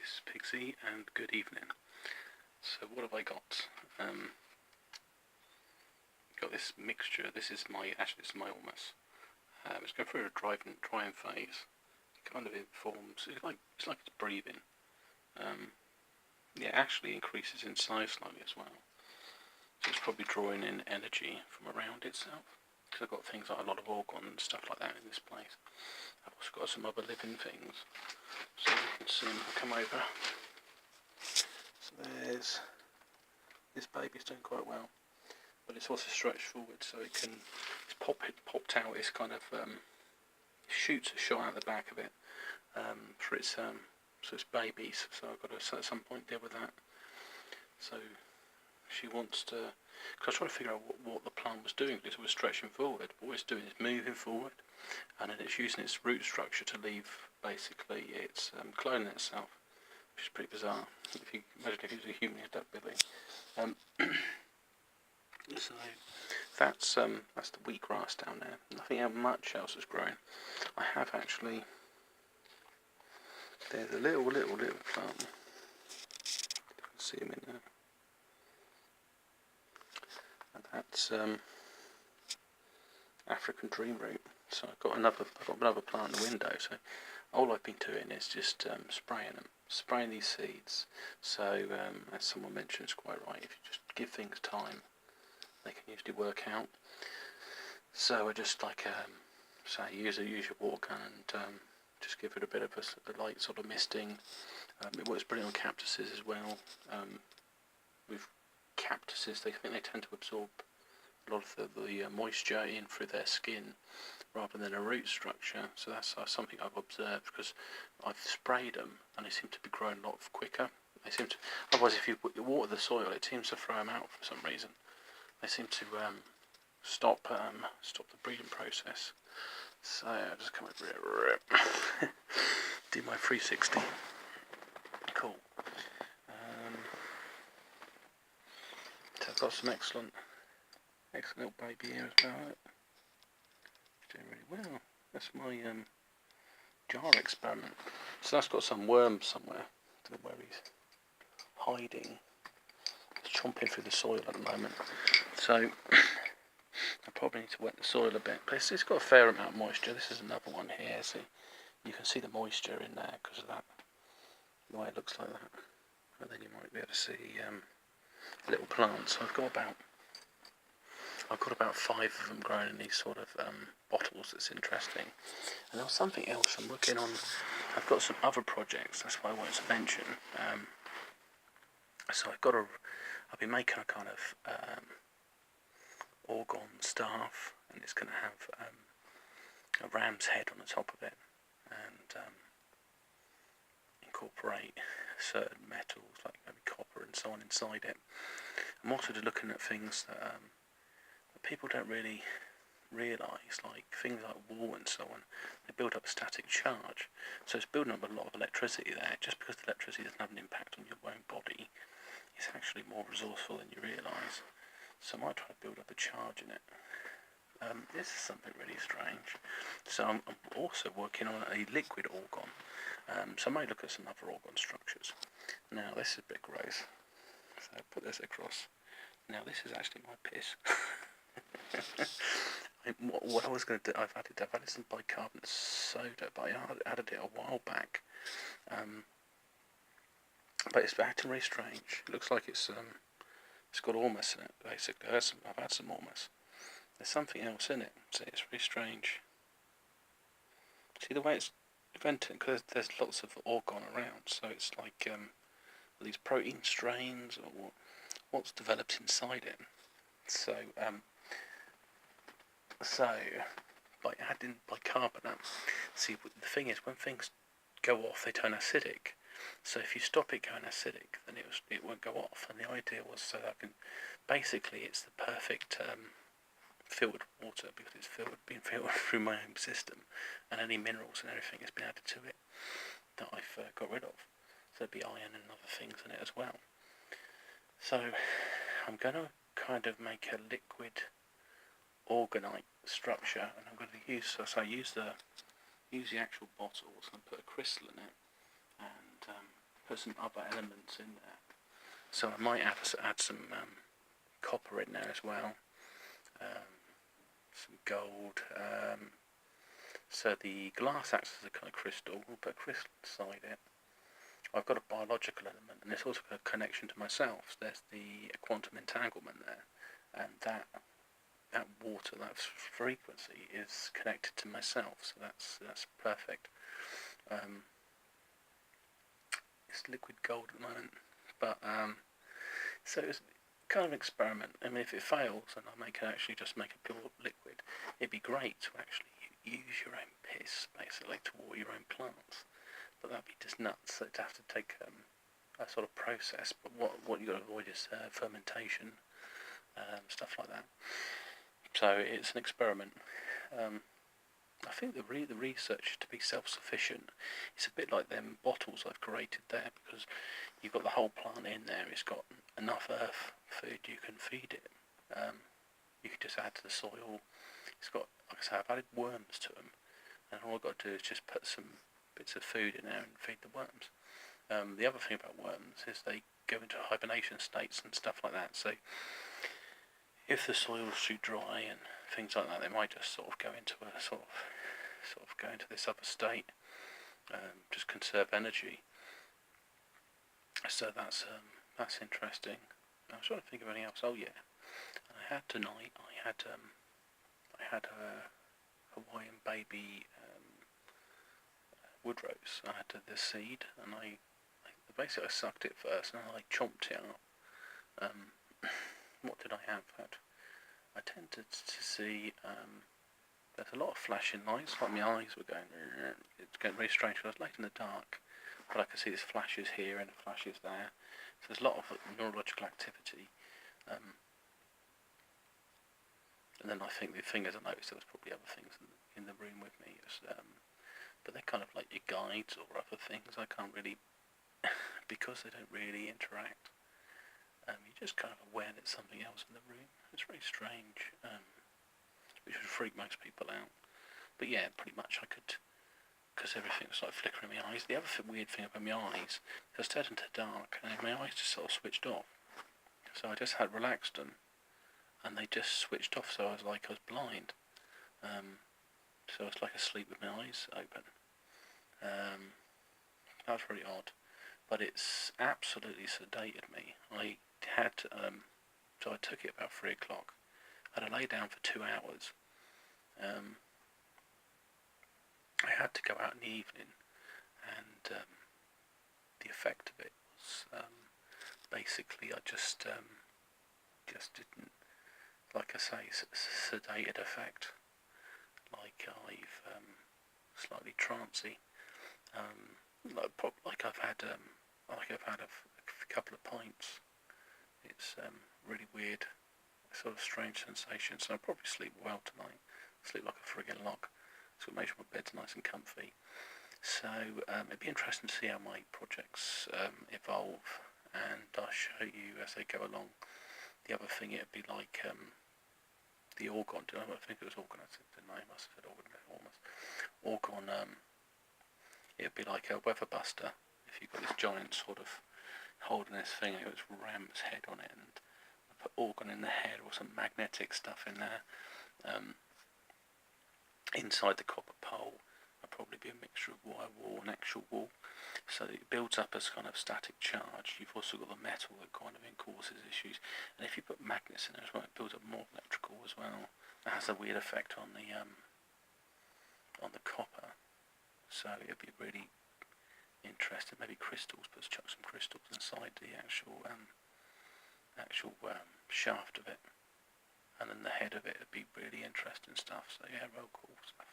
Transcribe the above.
this is Pixie, and good evening. So what have I got? Got this mixture. This is my Ormus. It's going through a drying phase. It kind of informs. It's like it's breathing. It actually increases in size slightly as well. So it's probably drawing in energy from around itself. Because I've got things like a lot of Orgone and stuff like that in this place. I've also got some other living things. So you can see them come over. So there's this baby's doing quite well, but it's also stretched forward, so it's popped out. It's kind of shoots a shot out the back of it for its babies. So I've got to at some point deal with that. So she wants to. Because I was trying to figure out what the plant was doing, because it was stretching forward. But what it's doing is moving forward, and then it's using its root structure to leave, basically, it's cloning itself, which is pretty bizarre. If you imagine if it was a human, it'd that Billy. So that's the wheatgrass down there. Nothing much else is growing. I have actually. There's a little plant. You can see him in there. And that's African dream root. So I've got another plant in the window. So all I've been doing is just spraying these seeds. So as someone mentioned, it's quite right. If you just give things time, they can usually work out. So I just use your water gun and just give it a bit of a light sort of misting. It works brilliant on cactuses as well. With cactuses, they tend to absorb a lot of the moisture in through their skin rather than a root structure. So that's something I've observed, because I've sprayed them and they seem to be growing a lot quicker. Otherwise, if you water the soil, it seems to throw them out for some reason. They seem to stop the breeding process. So I'll just come over here, do my 360. Cool. So I've got some excellent little baby here as well. It's doing really well. That's my jar experiment. So that's got some worms somewhere. I don't know where he's hiding. He's chomping through the soil at the moment. So I probably need to wet the soil a bit. But it's got a fair amount of moisture. This is another one here. So you can see the moisture in there because of that. The way it looks like that. And then you might be able to see little plants. So I've got about 5 of them growing in these sort of bottles. That's interesting. And there was something else I'm working on. I've got some other projects. That's why I wanted to mention. So I've been making a kind of Orgone staff, and it's going to have a ram's head on the top of it, and incorporate certain metals like maybe copper and so on inside it. I'm also looking at things that people don't really realise, like things like wool and so on. They build up a static charge, so it's building up a lot of electricity there. Just because the electricity doesn't have an impact on your own body, it's actually more resourceful than you realise. So I might try to build up a charge in it. This is something really strange. So I'm also working on a liquid Orgone. So I might look at some other Orgone structures. Now this is a bit gross. So I put this across. Now this is actually my piss. What I was going to do, I've added some bicarbonate soda, but I added it a while back. But it's acting really strange. It looks like it's got Ormus in it, basically. I've had some Ormus. There's something else in it. See, it's really strange. See the way it's venting? Because there's lots of Orgone around, so it's like these protein strains or what's developed inside it. So by adding bicarbonate, see, the thing is, when things go off, they turn acidic. So if you stop it going acidic, then it won't go off. And the idea was so that basically it's the perfect filtered water, because it's been filtered through my own system, and any minerals and everything has been added to it that I've got rid of. So there'd be iron and other things in it as well. So I'm going to kind of make a liquid orgonite structure, and I'm going to use the actual bottles and put a crystal in it, and put some other elements in there. So I might add some copper in there as well, some gold. So the glass acts as a kind of crystal. We'll put a crystal inside it. I've got a biological element, and there's also a connection to myself. There's the quantum entanglement there, and that water, that frequency, is connected to myself. So that's perfect. It's liquid gold at the moment, but so it's kind of an experiment. I mean, if it fails and I can actually just make a pure liquid, it'd be great to actually use your own piss basically to water your own plants. But that'd be just nuts. So it'd have to take a sort of process. But what you got to avoid is fermentation, stuff like that. So it's an experiment. I think the research is to be self-sufficient. It's a bit like them bottles I've created there, because you've got the whole plant in there. It's got enough earth food you can feed it. You can just add to the soil. It's got, like I say, I've added worms to them, and all I've got to do is just put some bits of food in there and feed the worms. The other thing about worms is they go into hibernation states and stuff like that. So if the soil's too dry and things like that, they might just sort of go into a sort of go into this other state, just conserve energy. So that's interesting. I was trying to think of anything else. Oh yeah, I had tonight. I had a Hawaiian baby wood rose. I had the seed, and I basically sucked it first, and I chomped it up. What did I have? I tended to see there's a lot of flashing lights, like my eyes were going. It's getting very strange. I was late in the dark, but I could see there's flashes here and flashes there. So there's a lot of neurological activity. And then I think the thing is, I noticed there was probably other things in the room with me. But they're kind of like your guides or other things. I can't really, because they don't really interact. You're just kind of aware that something else in the room. It's very strange, which would freak most people out. But yeah, pretty much I could, because everything was like flickering in my eyes. The other weird thing about my eyes, I was turned into dark, and my eyes just sort of switched off. So I just had relaxed them, and they just switched off. So I was blind. So I was like asleep with my eyes open. That was very odd, but it's absolutely sedated me. I had so I took it about 3 o'clock. I had to lay down for 2 hours. I had to go out in the evening, and the effect of it was basically I just didn't, like I say, sedated effect. Like I've slightly trancy. Like I've had a couple of pints. It's really weird, sort of strange sensation. So I'll probably sleep well tonight. Sleep like a friggin' log. So make sure my bed's nice and comfy. So it'd be interesting to see how my projects evolve, and I'll show you as they go along. The other thing, it'd be like the Orgone. I think it was Orgone. I said the name. I said Ormus. Orgone. It'd be like a weather buster. If you've got this giant sort of holding this thing, it was ram's head on it, and I put Orgone in the head or some magnetic stuff in there. Inside the copper pole, there'll probably be a mixture of wire wool and actual wool, so it builds up as kind of static charge. You've also got the metal that kind of causes issues, and if you put magnets in there as well, it builds up more electrical as well. It has a weird effect on the copper, so it'd be really interesting. Maybe crystals, but chuck some crystals inside the actual shaft of it, and then the head of it would be really interesting stuff. So yeah, real cool stuff.